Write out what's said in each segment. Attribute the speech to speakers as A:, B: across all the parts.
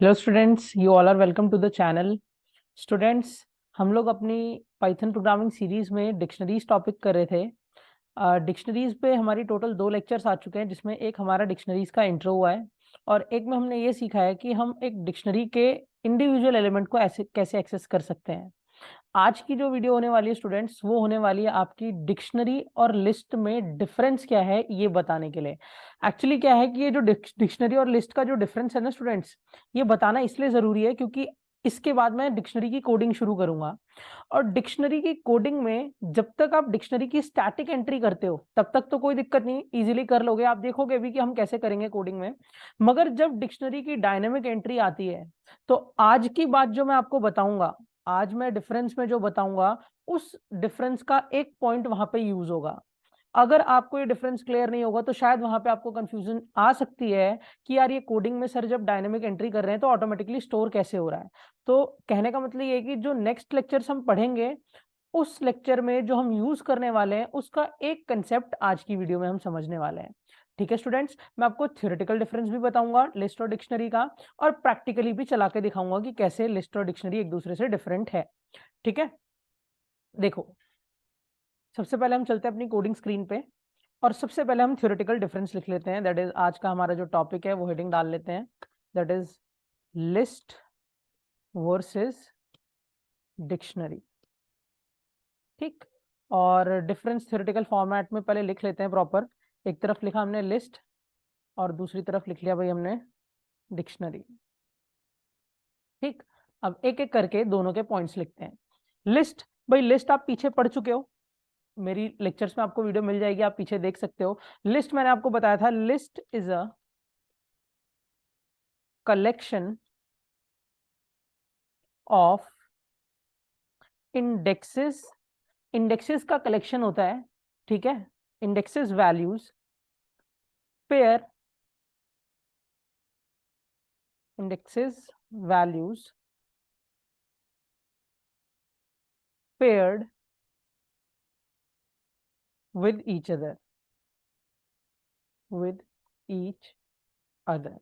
A: Hello students, you all are welcome to the channel. Students, हम लोग अपनी Python programming series में dictionaries topic कर रहे थे। डिक्शनरीज पे हमारी टोटल 2 लेक्चर्स आ चुके हैं, जिसमें एक हमारा डिक्शनरीज का इंट्रो हुआ है और एक में हमने ये सीखा है कि हम एक डिक्शनरी के इंडिविजुअल एलिमेंट को ऐसे कैसे एक्सेस कर सकते हैं। आज की जो वीडियो होने वाली है स्टूडेंट्स, वो होने वाली है आपकी डिक्शनरी और लिस्ट में डिफरेंस क्या है ये बताने के लिए। एक्चुअली क्या है कि ये जो डिक्शनरी और लिस्ट का जो डिफरेंस है ना स्टूडेंट्स, ये बताना इसलिए जरूरी है क्योंकि इसके बाद मैं डिक्शनरी की कोडिंग शुरू करूंगा। और डिक्शनरी की कोडिंग में जब तक आप डिक्शनरी की स्टैटिक एंट्री करते हो तब तक तो कोई दिक्कत नहीं, इजीली कर लोगे। आप देखोगे भी कि हम कैसे करेंगे कोडिंग में। मगर जब डिक्शनरी की डायनेमिक एंट्री आती है तो आज की बात जो मैं आपको बताऊंगा, आज मैं डिफरेंस में जो बताऊंगा, उस डिफरेंस का एक पॉइंट वहां पे यूज होगा। अगर आपको ये डिफरेंस क्लियर नहीं होगा तो शायद वहां पे आपको कंफ्यूजन आ सकती है कि यार ये कोडिंग में सर जब डायनेमिक एंट्री कर रहे हैं तो ऑटोमेटिकली स्टोर कैसे हो रहा है। तो कहने का मतलब ये है कि जो नेक्स्ट लेक्चर्स हम पढ़ेंगे उस लेक्चर में जो हम यूज करने वाले हैं उसका एक कंसेप्ट आज की वीडियो में हम समझने वाले हैं। ठीक है स्टूडेंट्स, मैं आपको थ्योरेटिकल डिफरेंस भी बताऊंगा लिस्ट और डिक्शनरी का, और प्रैक्टिकली भी चला के दिखाऊंगा कि कैसे लिस्ट और डिक्शनरी एक दूसरे से डिफरेंट है। ठीक है, देखो, सबसे पहले हम चलते हैं अपनी कोडिंग स्क्रीन पे और सबसे पहले हम थ्योरेटिकल डिफरेंस लिख लेते हैं। दैट इज आज का हमारा जो टॉपिक है वो हेडिंग डाल लेते हैं, that is list versus dictionary. ठीक, और डिफरेंस थ्योरेटिकल फॉर्मेट में पहले लिख लेते हैं प्रॉपर। एक तरफ लिखा हमने लिस्ट और दूसरी तरफ लिख लिया भाई हमने डिक्शनरी। ठीक, अब एक एक करके दोनों के पॉइंट्स लिखते हैं। लिस्ट, भाई लिस्ट आप पीछे पढ़ चुके हो, मेरी लेक्चर्स में आपको वीडियो मिल जाएगी, आप पीछे देख सकते हो। लिस्ट मैंने आपको बताया था, list is a collection of indexes. Indexes का कलेक्शन होता है, ठीक है। Indexes values pair, indexes values paired with each other, with each other।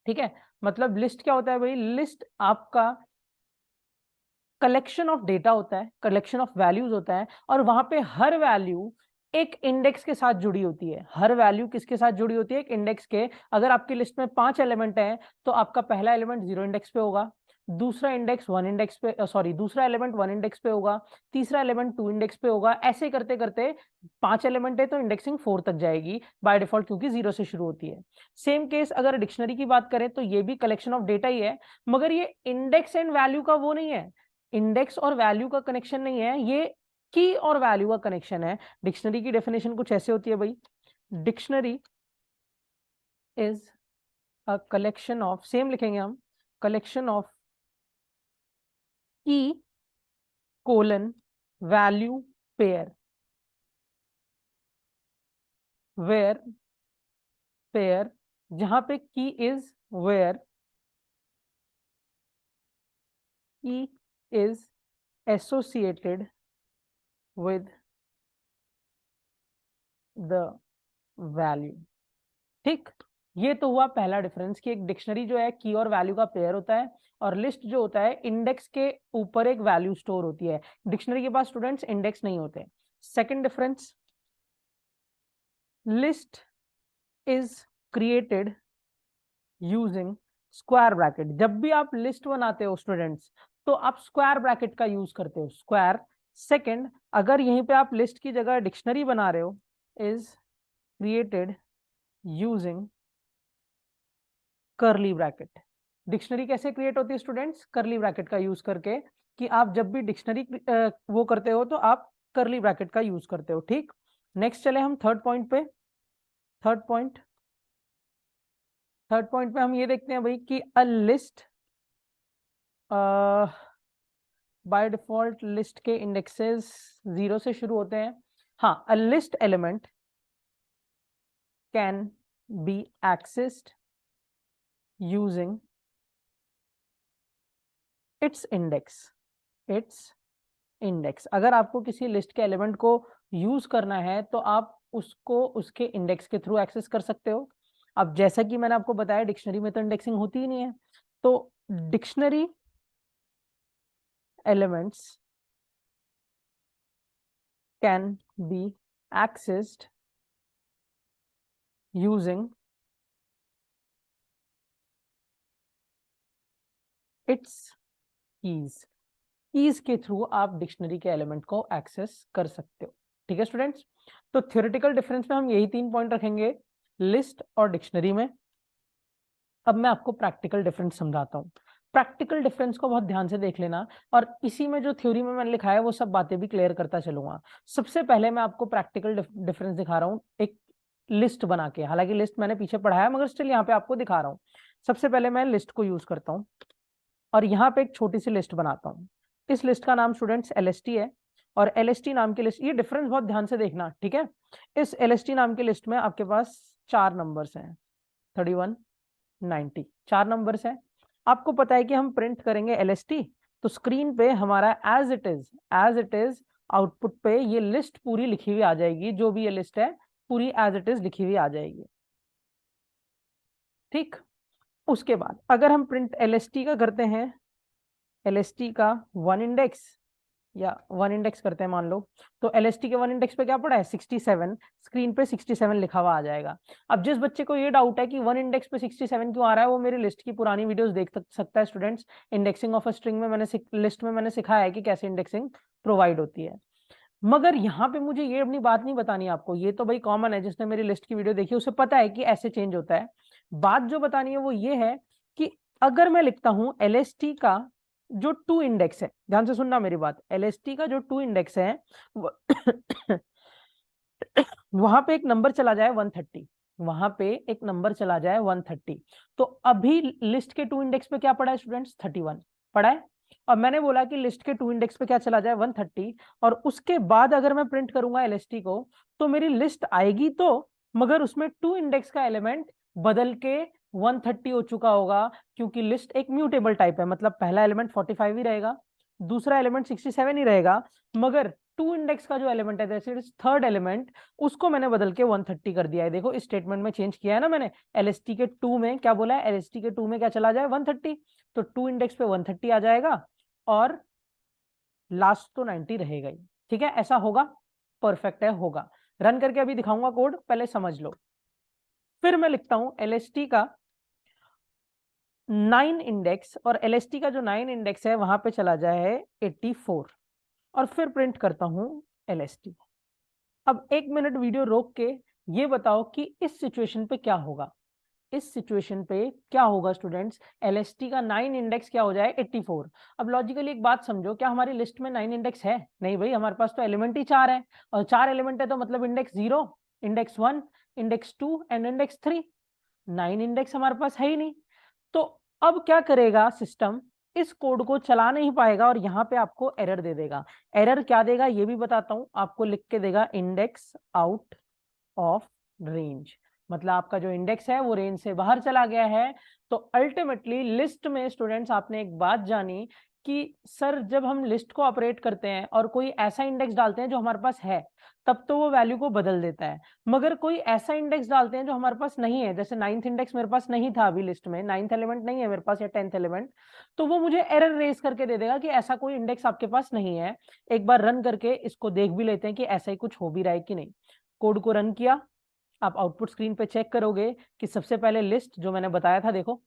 A: ठीक है, मतलब लिस्ट क्या होता है भाई? लिस्ट आपका कलेक्शन ऑफ डेटा होता है, कलेक्शन ऑफ वैल्यूज होता है, और वहां पे हर वैल्यू एक इंडेक्स के साथ जुड़ी होती है। हर वैल्यू किसके साथ जुड़ी होती है? एक इंडेक्स के। अगर आपकी लिस्ट में 5 एलिमेंट हैं तो आपका पहला एलिमेंट 0 इंडेक्स पे होगा, दूसरा इंडेक्स 1 इंडेक्स पे, सॉरी, दूसरा एलिमेंट 1 इंडेक्स पे होगा, तीसरा एलिमेंट 2 इंडेक्स पे होगा। ऐसे करते करते 5 एलिमेंट है तो इंडेक्सिंग 4 तक जाएगी बाय डिफॉल्ट, क्योंकि 0 से शुरू होती है। सेम केस अगर डिक्शनरी की बात करें तो ये भी कलेक्शन ऑफ डेटा ही है, मगर ये इंडेक्स एंड वैल्यू का वो नहीं है, इंडेक्स और वैल्यू का कनेक्शन नहीं है, ये की और वैल्यू का कनेक्शन है। डिक्शनरी की डेफिनेशन कुछ ऐसे होती है भाई, dictionary is a collection of, same लिखेंगे हम, collection of key colon value pair, where pair, जहां पे key is where, key is associated with the value. ठीक, ये तो हुआ पहला डिफरेंस कि एक डिक्शनरी जो है की और वैल्यू का पेयर होता है, और लिस्ट जो होता है इंडेक्स के ऊपर एक वैल्यू स्टोर होती है। डिक्शनरी के पास स्टूडेंट्स इंडेक्स नहीं होते। Second difference, list is created using square bracket. जब भी आप लिस्ट बनाते हो स्टूडेंट्स तो आप स्क्वायर ब्रैकेट का यूज करते हो, स्क्वायर। सेकंड, अगर यहीं पे आप लिस्ट की जगह डिक्शनरी बना रहे हो, इज क्रिएटेड यूजिंग करली ब्रैकेट। डिक्शनरी कैसे क्रिएट होती है स्टूडेंट्स? करली ब्रैकेट का यूज करके, कि आप जब भी डिक्शनरी वो करते हो तो आप करली ब्रैकेट का यूज करते हो। ठीक, नेक्स्ट चले हम थर्ड पॉइंट पे। थर्ड पॉइंट, थर्ड पॉइंट पे हम ये देखते हैं भाई कि a list, by default list के इंडेक्सेस 0 से शुरू होते हैं। हाँ, a list element can be accessed using its index, it's index. अगर आपको किसी लिस्ट के एलिमेंट को यूज करना है तो आप उसको उसके इंडेक्स के थ्रू एक्सेस कर सकते हो। अब जैसा कि मैंने आपको बताया डिक्शनरी में तो इंडेक्सिंग होती ही नहीं है, तो dictionary elements can be accessed using its keys. Keys के थ्रू आप डिक्शनरी के एलिमेंट को एक्सेस कर सकते हो। ठीक है स्टूडेंट्स, तो थ्योरेटिकल डिफरेंस में हम यही 3 पॉइंट रखेंगे, लिस्ट और डिक्शनरी में। अब मैं आपको प्रैक्टिकल डिफरेंस समझाता हूँ। प्रैक्टिकल डिफरेंस को बहुत ध्यान से देख लेना, और इसी में जो थ्योरी में मैंने लिखा है वो सब बातें भी क्लियर करता चलूंगा। सबसे पहले मैं आपको प्रैक्टिकल डिफरेंस दिखा रहा हूँ एक लिस्ट बना के, हालांकि लिस्ट मैंने पीछे पढ़ाया मगर स्टिल यहाँ पे आपको दिखा रहा हूँ। सबसे पहले मैं लिस्ट को यूज करता हूँ और यहाँ पे एक छोटी सी लिस्ट बनाता हूँ। इस लिस्ट का नाम स्टूडेंट्स LST है, और LST नाम की लिस्ट, ये डिफरेंस बहुत ध्यान से देखना, ठीक है। इस LST नाम की लिस्ट में आपके पास 4 नंबर्स हैं, 31, 90, 4 नंबर्स हैं। आपको पता है कि हम प्रिंट करेंगे LST, तो स्क्रीन पे हमारा एज इट इज आउटपुट पे ये लिस्ट पूरी लिखी हुई आ जाएगी, जो भी ये लिस्ट है पूरी एज इट इज लिखी हुई आ जाएगी। ठीक, उसके बाद अगर हम प्रिंट LST का करते हैं, LST का 1 इंडेक्स या 1 इंडेक्स करते हैं मान लो, तो LST के 1 इंडेक्स पे क्या पड़ा है 67, स्क्रीन पे 67 लिखा हुआ आ जाएगा। अब जिस बच्चे को ये डाउट है कि 1 इंडेक्स पे 67 क्यों आ रहा है, वो मेरी लिस्ट की पुरानी वीडियोस देख सकता है students. Indexing of a string में मैंने लिस्ट में मैंने सिखाया है कि कैसे इंडेक्सिंग प्रोवाइड होती है। मगर यहाँ पे मुझे ये अपनी बात नहीं बतानी आपको, ये तो भाई कॉमन है, जिसने मेरी लिस्ट की वीडियो देखी उसे पता है कि ऐसे चेंज होता है। बात जो बतानी है वो ये है कि अगर मैं लिखता हूं LST का जो 2 इंडेक्स है, ध्यान से सुनना मेरी बात, LST का जो 2 इंडेक्स है वहां पे एक नंबर चला जाए 130, वहां पे एक नंबर चला जाए 130, तो अभी लिस्ट के 2 इंडेक्स पे क्या पड़ा है स्टूडेंट्स 31 पड़ा है। और मैंने बोला कि लिस्ट के 2 इंडेक्स पे क्या चला जाए 130, और उसके बाद अगर मैं प्रिंट करूंगा LST को तो मेरी लिस्ट आएगी, तो मगर उसमें 2 इंडेक्स का एलिमेंट बदल के 130 हो चुका होगा, क्योंकि लिस्ट एक म्यूटेबल टाइप है, मतलब पहला एलिमेंट 45 ही रहेगा, दूसरा एलिमेंट 67 ही रहेगा, मगर 2 इंडेक्स का जो एलिमेंट है दैट इज थर्ड एलिमेंट, उसको मैंने बदल के 130 कर दिया है। देखो इस स्टेटमेंट में चेंज किया है ना मैंने, LST के 2 में क्या बोला है, LST के 2 में क्या चला जाए 130, तो 2 इंडेक्स पे 130 आ जाएगा और लास्ट तो 90 रहेगा ही। ठीक है, ऐसा होगा, परफेक्ट है, होगा। रन करके अभी दिखाऊंगा कोड, पहले समझ लो। फिर मैं लिखता हूं LST का 9 इंडेक्स, और LST का जो 9 इंडेक्स है वहां पे चला जाए 84, और फिर प्रिंट करता हूं LST। अब 1 मिनट वीडियो रोक के ये बताओ कि इस सिचुएशन पे क्या होगा। इस सिचुएशन पे क्या होगा स्टूडेंट्स, LST का 9 इंडेक्स क्या हो जाए 84। अब लॉजिकली एक बात समझो, क्या हमारी लिस्ट में 9 इंडेक्स है? नहीं भाई, हमारे पास तो एलिमेंट ही 4 है, और 4 एलिमेंट है तो मतलब index 0, index 1, index 2 and index 3, 9 index हमारे पास है ही नहीं। तो अब क्या करेगा सिस्टम, इस कोड को चला नहीं पाएगा और यहाँ पे आपको एरर दे देगा। एरर क्या देगा ये भी बताता हूं आपको, लिख के देगा इंडेक्स आउट ऑफ रेंज, मतलब आपका जो इंडेक्स है वो रेंज से बाहर चला गया है। तो अल्टीमेटली लिस्ट में स्टूडेंट्स आपने एक बात जानी कि सर जब हम लिस्ट को ऑपरेट करते हैं और कोई ऐसा इंडेक्स डालते हैं जो हमारे पास है, तब तो वो वैल्यू को बदल देता है, मगर कोई ऐसा इंडेक्स डालते हैं जो हमारे पास नहीं है, जैसे 9th इंडेक्स मेरे पास नहीं था अभी लिस्ट में, 9th एलिमेंट नहीं है मेरे पास या 10th एलिमेंट, तो वो मुझे एरर रेज करके दे देगा कि ऐसा कोई इंडेक्स आपके पास नहीं है। एक बार रन करके इसको देख भी लेते हैं कि ऐसा ही कुछ हो भी रहा है कि नहीं। कोड को रन किया, आप आउटपुट स्क्रीन पे चेक करोगे कि सबसे पहले लिस्ट जो मैंने बताया था देखो,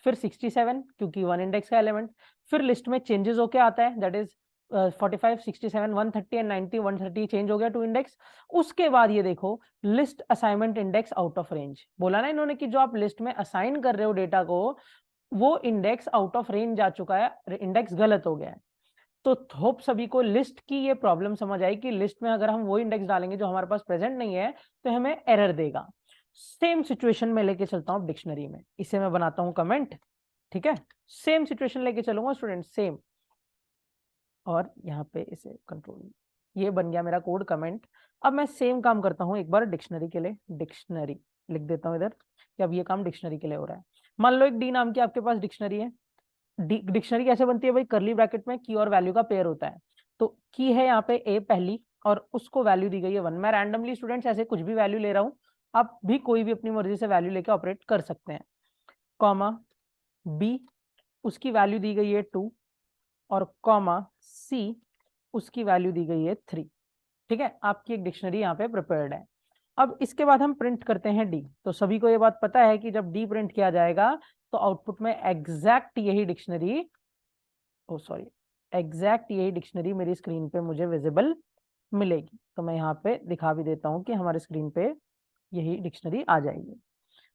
A: फिर 67 क्योंकि 1 इंडेक्स का एलिमेंट, फिर लिस्ट में चेंजेस होके आता है दैट इज 45, 67, 130 एंड 90, 130 चेंज हो गया 2 इंडेक्स। उसके बाद ये देखो list assignment index out of range, बोला ना इन्होंने कि जो आप लिस्ट में असाइन कर रहे हो डेटा को, वो इंडेक्स आउट ऑफ रेंज जा चुका है, इंडेक्स गलत हो गया है। तो होप सभी को लिस्ट की ये प्रॉब्लम समझ आई कि लिस्ट में अगर हम वो इंडेक्स डालेंगे जो हमारे पास प्रेजेंट नहीं है तो हमें एरर देगा। सेम सिचुएशन में लेके चलता हूं डिक्शनरी में, इसे मैं बनाता हूं कमेंट, ठीक है, सेम सिचुएशन लेके चलूंगा स्टूडेंट, सेम, और यहाँ पे इसे कंट्रोल, ये बन गया मेरा कोड कमेंट। अब मैं सेम काम करता हूँ एक बार डिक्शनरी के लिए, डिक्शनरी लिख देता हूँ इधर कि अब ये काम डिक्शनरी के लिए हो रहा है। मान लो एक डी नाम की आपके पास डिक्शनरी है, डिक्शनरी कैसे बनती है भाई, करली ब्रैकेट में की और वैल्यू का पेयर होता है, तो की है यहाँ पे ए पहली और उसको वैल्यू दी गई है 1, मैं रैंडमली स्टूडेंट्स ऐसे कुछ भी वैल्यू ले रहा हूँ, आप भी कोई भी अपनी मर्जी से वैल्यू लेके ऑपरेट कर सकते हैं। कॉमा बी, उसकी वैल्यू दी गई है 2, और कॉमा सी, उसकी वैल्यू दी गई है 3। ठीक है, आपकी एक डिक्शनरी यहाँ पे प्रिपेयर्ड है। अब इसके बाद हम प्रिंट करते हैं डी। तो सभी को ये बात पता है कि जब डी प्रिंट किया जाएगा तो आउटपुट में एग्जैक्ट यही डिक्शनरी, ओ सॉरी, एग्जैक्ट यही डिक्शनरी मेरी स्क्रीन पे मुझे विजिबल मिलेगी। तो मैं यहाँ पे दिखा भी देता हूँ कि हमारे स्क्रीन पे यही डिक्शनरी आ जाएगी।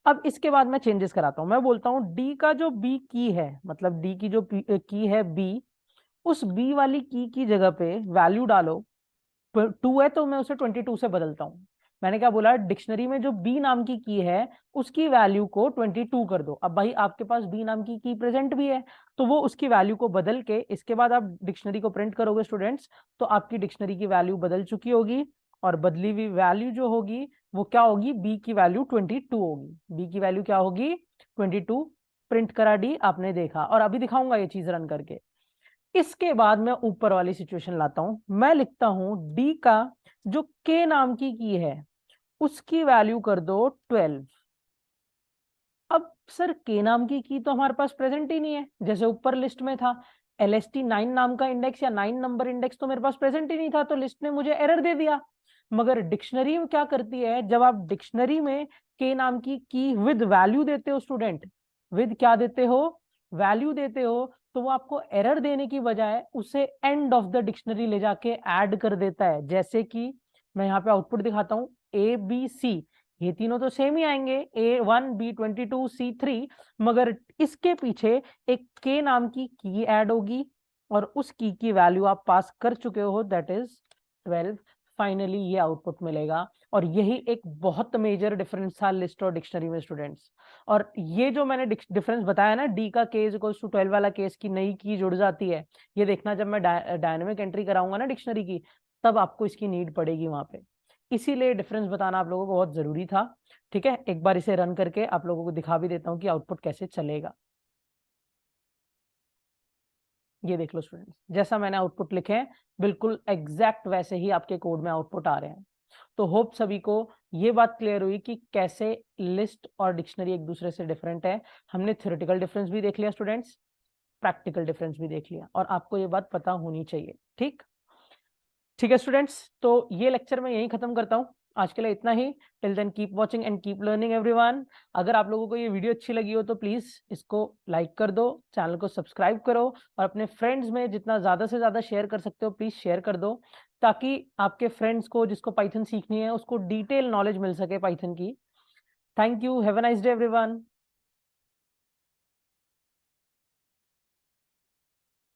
A: अब इसके बाद मैं चेंजेस कराता हूँ। मैं बोलता हूँ डी का जो बी की है, मतलब डी की जो की है बी, उस बी वाली की जगह पे वैल्यू डालो। 2 है तो मैं उसे 22 से बदलता हूँ। मैंने क्या बोला, डिक्शनरी में जो बी नाम की है उसकी वैल्यू को 22 कर दो। अब भाई आपके पास बी नाम की प्रेजेंट भी है, तो वो उसकी वैल्यू को बदल के इसके बाद आप डिक्शनरी को प्रिंट करोगे स्टूडेंट्स, तो आपकी डिक्शनरी की वैल्यू बदल चुकी होगी, और बदली हुई वैल्यू जो होगी वो क्या होगी, बी की वैल्यू 22 होगी। बी की वैल्यू क्या होगी, 22। प्रिंट करा डी, आपने देखा, और अभी दिखाऊंगा ये चीज रन करके। इसके बाद मैं ऊपर वाली सिचुएशन लाता हूं। मैं लिखता हूं डी का जो के नाम की है उसकी वैल्यू कर दो 12। अब सर के नाम की तो हमारे पास प्रेजेंट ही नहीं है, जैसे ऊपर लिस्ट में था LST 9 नाम का इंडेक्स या 9 नंबर इंडेक्स तो मेरे पास प्रेजेंट ही नहीं था, तो लिस्ट ने मुझे एरर दे दिया। मगर डिक्शनरी में क्या करती है, जब आप डिक्शनरी में के नाम की विद वैल्यू देते हो स्टूडेंट, विद क्या देते हो, वैल्यू देते हो, तो वो आपको एरर देने की बजाय उसे एंड ऑफ द डिक्शनरी ले जाके ऐड कर देता है। जैसे कि मैं यहाँ पे आउटपुट दिखाता हूँ, ABC, ये तीनों तो सेम ही आएंगे, A1 B22 C3, मगर इसके पीछे एक के नाम की ऐड होगी, और उस की वैल्यू आप पास कर चुके हो, दैट इज 12। फाइनली ये आउटपुट मिलेगा, और यही एक बहुत मेजर डिफरेंस था लिस्ट और डिक्शनरी में स्टूडेंट्स। और ये जो मैंने डिफरेंस बताया ना, डी का के इक्वल्स टू 12 वाला केस की नई की जुड़ जाती है, ये देखना जब मैं डायनेमिक एंट्री कराऊंगा ना डिक्शनरी की, तब आपको इसकी नीड पड़ेगी वहां पे। इसीलिए डिफरेंस बताना आप लोगों को बहुत जरूरी था। ठीक है, एक बार इसे रन करके आप लोगों को दिखा भी देता हूँ कि आउटपुट कैसे चलेगा। ये देख लो स्टूडेंट्स, जैसा मैंने आउटपुट लिखे हैं बिल्कुल एग्जैक्ट वैसे ही आपके कोड में आउटपुट आ रहे हैं। तो होप सभी को ये बात क्लियर हुई कि कैसे लिस्ट और डिक्शनरी एक दूसरे से डिफरेंट है। हमने थ्योरेटिकल डिफरेंस भी देख लिया स्टूडेंट्स, प्रैक्टिकल डिफरेंस भी देख लिया, और आपको ये बात पता होनी चाहिए। ठीक ठीक है स्टूडेंट्स, तो ये लेक्चर मैं यहीं खत्म करता हूँ, आज के लिए इतना ही। Till then keep watching and keep learning everyone. अगर आप लोगों को ये वीडियो अच्छी लगी हो तो प्लीज इसको लाइक कर दो, चैनल को सब्सक्राइब करो, और अपने फ्रेंड्स में जितना ज्यादा से ज्यादा शेयर कर सकते हो प्लीज शेयर कर दो, ताकि आपके फ्रेंड्स को जिसको पाइथन सीखनी है उसको डिटेल नॉलेज मिल सके पाइथन की। Thank you, have a nice day everyone.